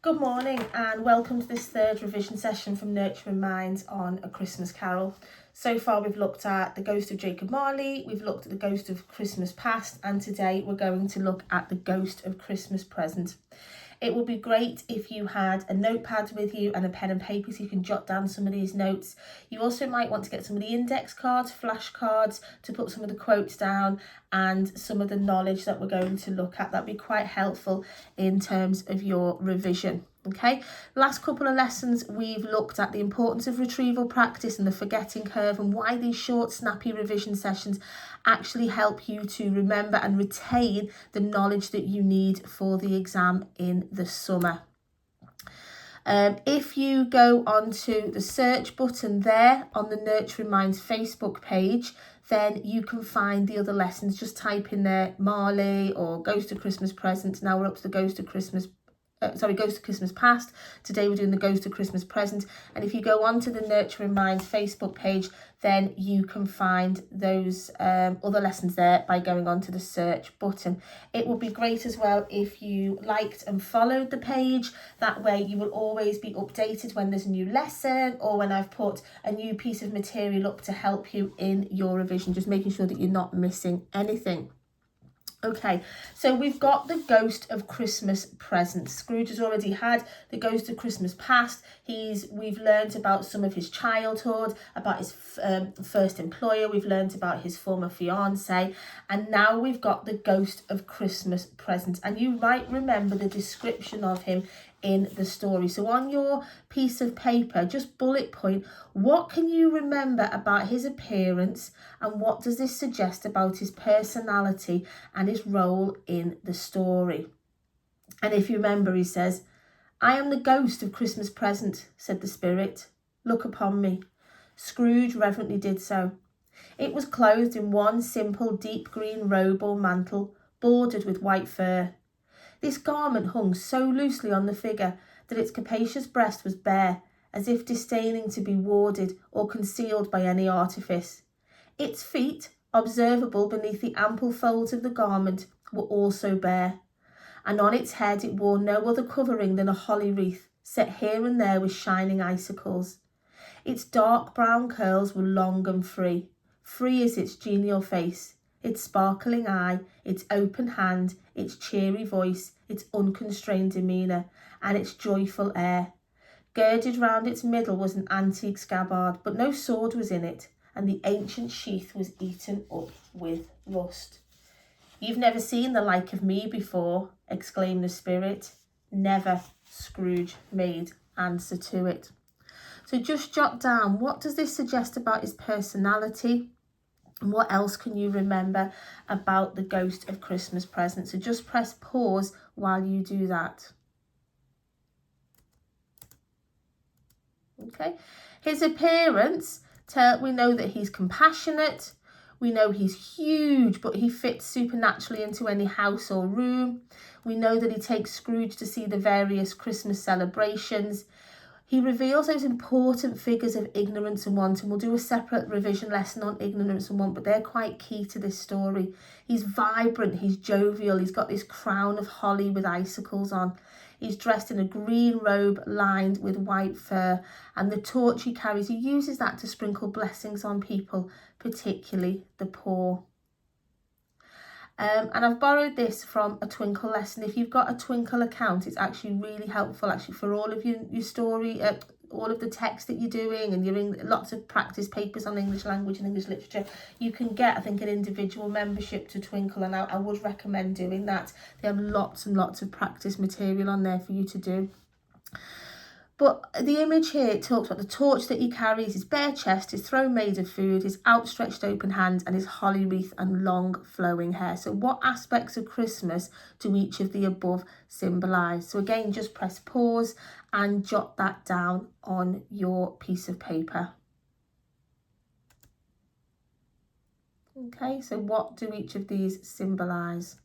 Good morning and welcome to this third revision session from Nurturing Minds on A Christmas Carol. So far we've looked at the Ghost of Jacob Marley, we've looked at the Ghost of Christmas Past, and today we're going to look at the Ghost of Christmas Present. It would be great if you had a notepad with you and a pen and paper so you can jot down some of these notes. You also might want to get some of the index cards, flashcards, to put some of the quotes down and some of the knowledge that we're going to look at. That'd be quite helpful in terms of your revision. Okay, last couple of lessons we've looked at the importance of retrieval practice and the forgetting curve and why these short snappy revision sessions actually help you to remember and retain the knowledge that you need for the exam in the summer. If you go onto the search button there on the Nurturing Minds Facebook page, then you can find the other lessons. Just type in there Marley or Ghost of Christmas Present. Now we're up to the Ghost of Christmas Past. Today we're doing the Ghost of Christmas Present. And if you go onto the Nurturing Minds Facebook page, then you can find those other lessons there by going onto the search button. It would be great as well if you liked and followed the page. That way you will always be updated when there's a new lesson or when I've put a new piece of material up to help you in your revision, just making sure that you're not missing anything. Okay, so we've got the Ghost of Christmas Present. Scrooge has already had the Ghost of Christmas Past. We've learned about some of his childhood, about his first employer. We've learned about his former fiance, and now we've got the Ghost of Christmas Present. And you might remember the description of him in the story. So on your piece of paper, just bullet point, what can you remember about his appearance and what does this suggest about his personality and his role in the story? And if you remember, he says, "I am the ghost of Christmas Present," said the spirit. "Look upon me." Scrooge reverently did so. It was clothed in one simple deep green robe or mantle, bordered with white fur. This garment hung so loosely on the figure that its capacious breast was bare, as if disdaining to be warded or concealed by any artifice. Its feet, observable beneath the ample folds of the garment, were also bare, and on its head it wore no other covering than a holly wreath, set here and there with shining icicles. Its dark brown curls were long and free as its genial face, its sparkling eye, its open hand, its cheery voice, its unconstrained demeanour, and its joyful air. Girded round its middle was an antique scabbard, but no sword was in it, and the ancient sheath was eaten up with rust. "You've never seen the like of me before," exclaimed the spirit. "Never," Scrooge made answer to it. So just jot down, what does this suggest about his personality? And what else can you remember about the Ghost of Christmas Present? So just press pause while you do that. Okay. His appearance, we know that he's compassionate. We know he's huge, but he fits supernaturally into any house or room. We know that he takes Scrooge to see the various Christmas celebrations. He reveals those important figures of ignorance and want, and we'll do a separate revision lesson on ignorance and want, but they're quite key to this story. He's vibrant, he's jovial, he's got this crown of holly with icicles on. He's dressed in a green robe lined with white fur, and the torch he carries, he uses that to sprinkle blessings on people, particularly the poor. And I've borrowed this from a Twinkle lesson. If you've got a Twinkle account, it's actually really helpful for all of your story, all of the text that you're doing, and you're in lots of practice papers on English language and English literature. You can get, I think, an individual membership to Twinkle, and I would recommend doing that. They have lots and lots of practice material on there for you to do. But the image here talks about the torch that he carries, his bare chest, his throne made of food, his outstretched open hand, and his holly wreath and long flowing hair. So what aspects of Christmas do each of the above symbolise? So again, just press pause and jot that down on your piece of paper. Okay, so what do each of these symbolise?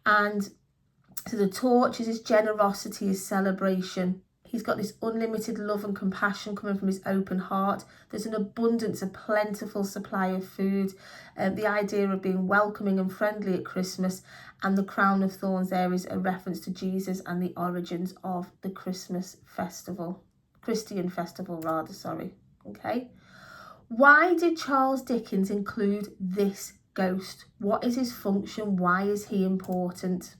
And so the torch is his generosity, his celebration. He's got this unlimited love and compassion coming from his open heart. There's an abundance, a plentiful supply of food. The idea of being welcoming and friendly at Christmas, and the crown of thorns there is a reference to Jesus and the origins of the Christmas festival. Christian festival rather, sorry. Okay. Why did Charles Dickens include this ghost? What is his function? Why is he important?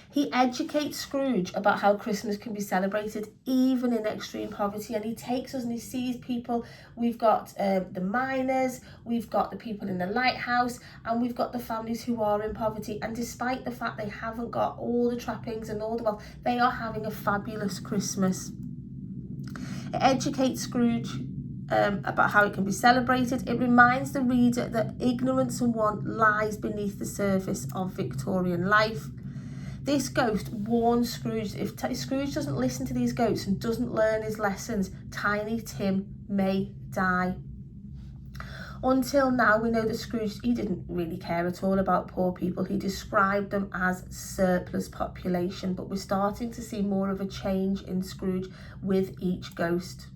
He educates Scrooge about how Christmas can be celebrated even in extreme poverty, and he takes us and he sees people. We've got the miners, we've got the people in the lighthouse, and we've got the families who are in poverty, and despite the fact they haven't got all the trappings and all the wealth, they are having a fabulous Christmas. It educates Scrooge about how it can be celebrated. It reminds the reader that ignorance and want lies beneath the surface of Victorian life. This ghost warns Scrooge if Scrooge doesn't listen to these ghosts and doesn't learn his lessons, Tiny Tim may die. Until now, we know that Scrooge, he didn't really care at all about poor people. He described them as surplus population, but we're starting to see more of a change in Scrooge with each ghost.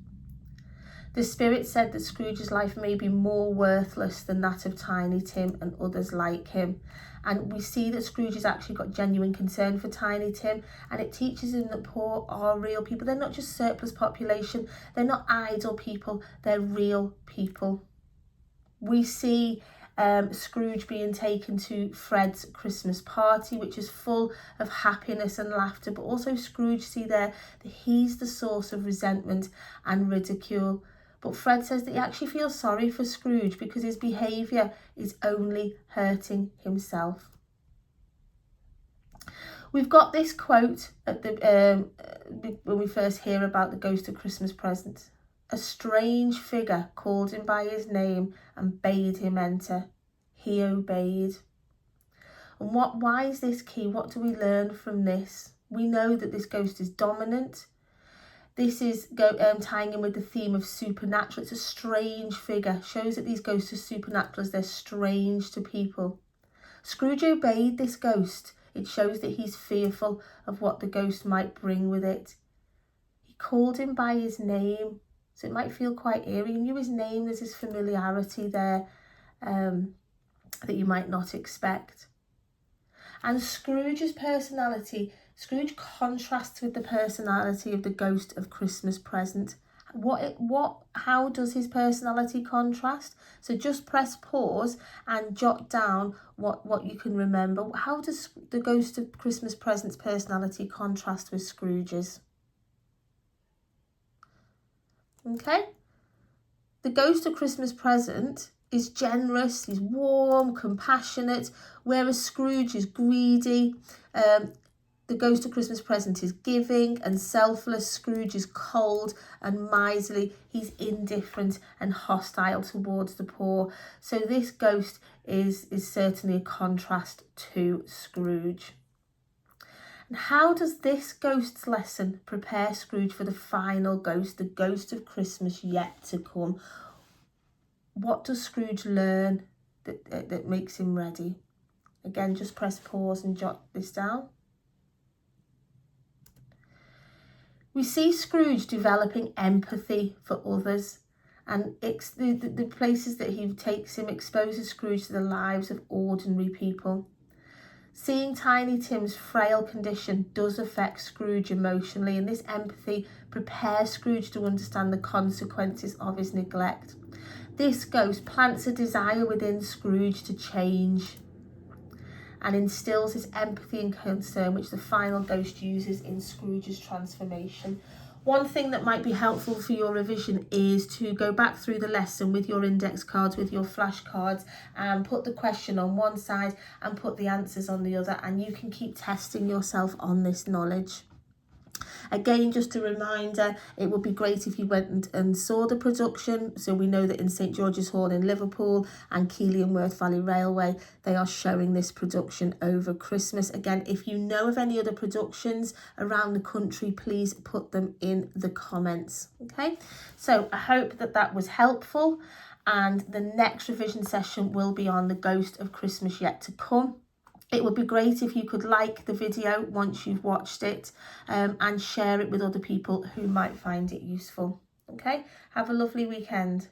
The spirit said that Scrooge's life may be more worthless than that of Tiny Tim and others like him. And we see that Scrooge has actually got genuine concern for Tiny Tim, and it teaches him that poor are real people. They're not just surplus population. They're not idle people. They're real people. We see Scrooge being taken to Fred's Christmas party, which is full of happiness and laughter, but also Scrooge see there that he's the source of resentment and ridicule. But Fred says that he actually feels sorry for Scrooge because his behaviour is only hurting himself. We've got this quote at the when we first hear about the ghost of Christmas present. A strange figure called him by his name and bade him enter. He obeyed. And why is this key? What do we learn from this? We know that this ghost is dominant. This is tying in with the theme of supernatural. It's a strange figure. Shows that these ghosts are supernatural as they're strange to people. Scrooge obeyed this ghost. It shows that he's fearful of what the ghost might bring with it. He called him by his name. So it might feel quite eerie. He knew his name. There's this familiarity there that you might not expect. And Scrooge's personality, Scrooge contrasts with the personality of the ghost of Christmas present. How does his personality contrast? So just press pause and jot down what you can remember. How does the ghost of Christmas present's personality contrast with Scrooge's? Okay, the ghost of Christmas present is generous, he's warm, compassionate, whereas Scrooge is greedy. The ghost of Christmas present is giving and selfless. Scrooge is cold and miserly. He's indifferent and hostile towards the poor. So this ghost is certainly a contrast to Scrooge. And how does this ghost's lesson prepare Scrooge for the final ghost, the ghost of Christmas yet to come? What does Scrooge learn that makes him ready? Again, just press pause and jot this down. We see Scrooge developing empathy for others, and the places that he takes him exposes Scrooge to the lives of ordinary people. Seeing Tiny Tim's frail condition does affect Scrooge emotionally, and this empathy prepares Scrooge to understand the consequences of his neglect. This ghost plants a desire within Scrooge to change and instills this empathy and concern, which the final ghost uses in Scrooge's transformation. One thing that might be helpful for your revision is to go back through the lesson with your index cards, with your flashcards, and put the question on one side and put the answers on the other, and you can keep testing yourself on this knowledge. Again, just a reminder, it would be great if you went and saw the production. So we know that in St George's Hall in Liverpool and Keighley and Worth Valley Railway, they are showing this production over Christmas. Again, if you know of any other productions around the country, please put them in the comments. Okay, so I hope that was helpful, and the next revision session will be on the ghost of Christmas yet to come. It would be great if you could like the video once you've watched it, and share it with other people who might find it useful. Okay, have a lovely weekend.